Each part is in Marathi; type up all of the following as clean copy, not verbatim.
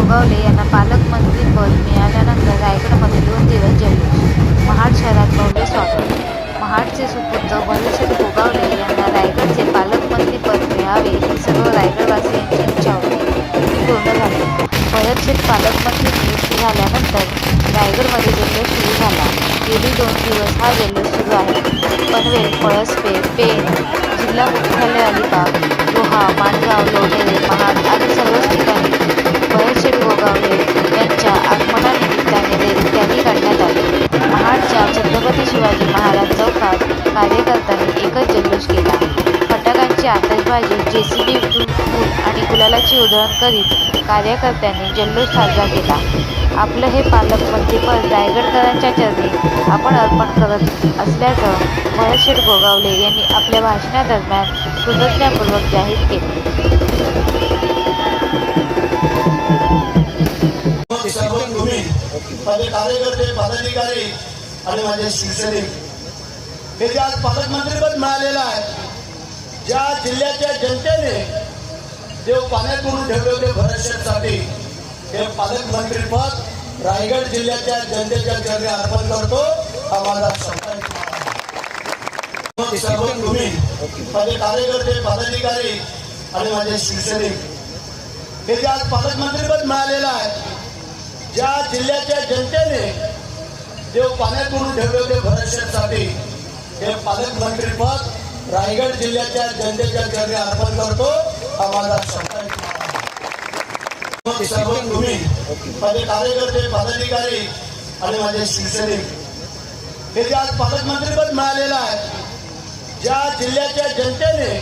गोगावले यांना पालकमंत्रीपद मिळाल्यानंतर रायगडमध्ये 2 दिवस जल्लोष. महाड शहरात भव्य स्वागत. महाडचे सुपुत्र भरतशेठ गोगावले यांना रायगडचे पालकमंत्रीपद मिळावे ही सर्व रायगडवासियांची इच्छा होती, ती पूर्ण झाली. भरतशेठ पालकमंत्री नियुक्त झाल्यानंतर रायगडमध्ये जल्लोष सुरू झाला. गेली 2 दिवस हा जल्लोष सुरू आहे. पनवेल, पळसपे, पेण, जिल्हा मुख्यालय अलिबाग, रोहा, माणगाव, लोणेरे, महाड आदी सर्वच ठिकाणी भरतशेठ गोगावले यांच्या आगमनानिमित्ताने रॅली काढण्यात आली. महाडच्या छत्रपती शिवाजी महाराज चौकात कार्यकर्त्यांनी एकच जल्लोष केला. फटाक्यांची आतषबाजी, जेसीबी, फूल आणि गुलालाची उधळण करीत कार्यकर्त्यांनी जल्लोष साजरा केला. आपलं हे पालकमंत्रीपद रायगडकरांच्या चरणी आपण अर्पण करत असल्याचं भरतशेठ गोगावले यांनी आपल्या भाषणादरम्यान कृतज्ञतापूर्वक जाहीर केले. माझे कार्यकर्ते, पदाधिकारी आणि माझे शिवसैनिक हे जे आज पालकमंत्रीपद मिळालेलं आहे, ज्या जिल्ह्याच्या जनतेने जे पाण्यात उडून ठेवले होते भरतशेठसाठी, हे पालकमंत्रीपद रायगड जिल्ह्याच्या जनतेच्या चरणी अर्पण करतो. हा माझा तुम्ही माझे कार्यकर्ते, पदाधिकारी आणि माझे शिवसैनिक हे जे आज पालकमंत्रीपद मिळालेलं आहे, ज्या जिल्ह्याच्या जनतेने जे पाण्यात उडून ठेवले होते भरतशेठसाठी, हे पालकमंत्रीपद रायगड जिल्ह्याच्या जनतेच्या चरणी अर्पण करतो. हा माझा तुम्ही माझे कार्यकर्ते, पदाधिकारी आणि माझे शिवसैनिक हे जे आज पालकमंत्रीपद मिळालेलं आहे, ज्या जिल्ह्याच्या जनतेने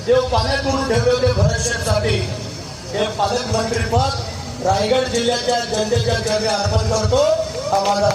जे पाण्यात उडून ठेवले होते भरतशेठसाठी, हे पालकमंत्रीपद रायगड जिल्ह्याच्या जनतेच्या चरणी अर्पण करतो. हा माझा